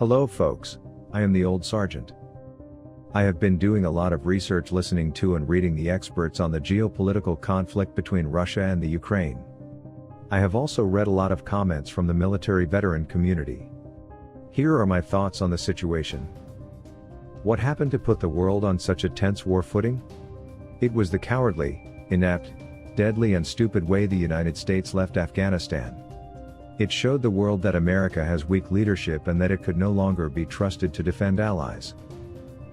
Hello folks, I am the old sergeant. I have been doing a lot of research listening to and reading the experts on the geopolitical conflict between Russia and the Ukraine. I have also read a lot of comments from the military veteran community. Here are my thoughts on the situation. What happened to put the world on such a tense war footing? It was the cowardly, inept, deadly and stupid way the United States left Afghanistan. It showed the world that America has weak leadership and that it could no longer be trusted to defend allies.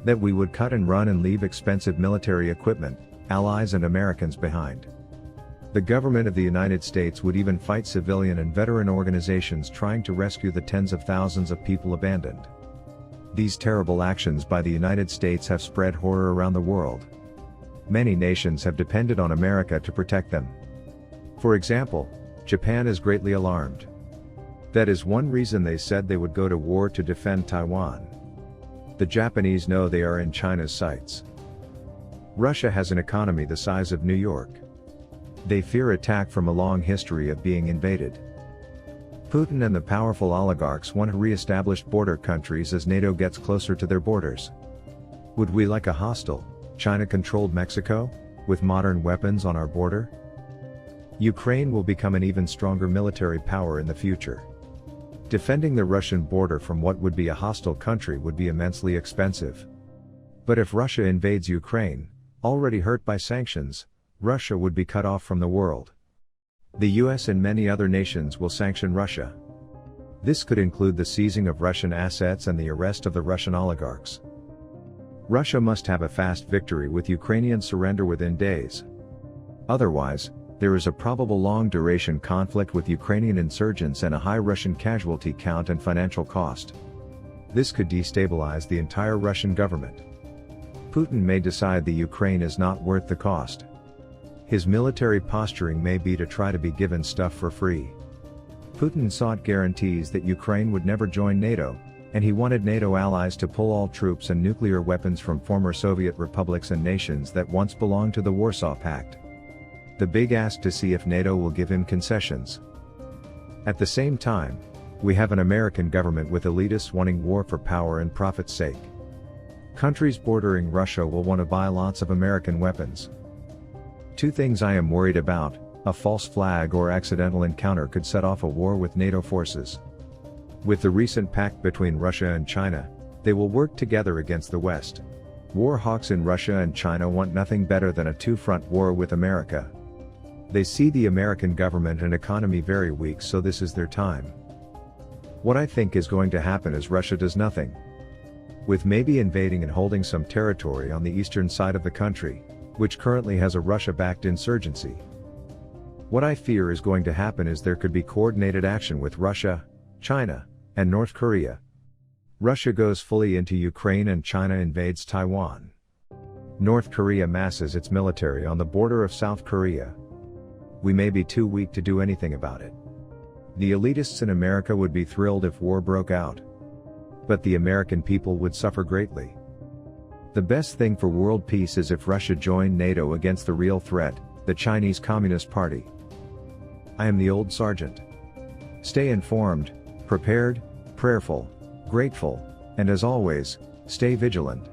That we would cut and run and leave expensive military equipment, allies and Americans behind. The government of the United States would even fight civilian and veteran organizations trying to rescue the tens of thousands of people abandoned. These terrible actions by the United States have spread horror around the world. Many nations have depended on America to protect them. For example, Japan is greatly alarmed. That is one reason they said they would go to war to defend Taiwan. The Japanese know they are in China's sights. Russia has an economy the size of New York. They fear attack from a long history of being invaded. Putin and the powerful oligarchs want to re-establish border countries as NATO gets closer to their borders. Would we like a hostile, China-controlled Mexico, with modern weapons on our border? Ukraine will become an even stronger military power in the future. Defending the Russian border from what would be a hostile country would be immensely expensive. But if Russia invades Ukraine, already hurt by sanctions, Russia would be cut off from the world. The US and many other nations will sanction Russia. This could include the seizing of Russian assets and the arrest of the Russian oligarchs. Russia must have a fast victory with Ukrainian surrender within days. Otherwise, there is a probable long-duration conflict with Ukrainian insurgents and a high Russian casualty count and financial cost. This could destabilize the entire Russian government. Putin may decide the Ukraine is not worth the cost. His military posturing may be to try to be given stuff for free. Putin sought guarantees that Ukraine would never join NATO, and he wanted NATO allies to pull all troops and nuclear weapons from former Soviet republics and nations that once belonged to the Warsaw Pact. The big ask to see if NATO will give him concessions. At the same time, we have an American government with elitists wanting war for power and profit's sake. Countries bordering Russia will want to buy lots of American weapons. Two things I am worried about: a false flag or accidental encounter could set off a war with NATO forces. With the recent pact between Russia and China, they will work together against the West. War hawks in Russia and China want nothing better than a two-front war with America. They see the American government and economy very weak, so this is their time. What I think is going to happen is Russia does nothing. With maybe invading and holding some territory on the eastern side of the country, which currently has a Russia-backed insurgency. What I fear is going to happen is there could be coordinated action with Russia, China, and North Korea. Russia goes fully into Ukraine and China invades Taiwan. North Korea masses its military on the border of South Korea. We may be too weak to do anything about it. The elitists in America would be thrilled if war broke out. But the American people would suffer greatly. The best thing for world peace is if Russia joined NATO against the real threat, the Chinese Communist Party. I am the old sergeant. Stay informed, prepared, prayerful, grateful, and as always, stay vigilant.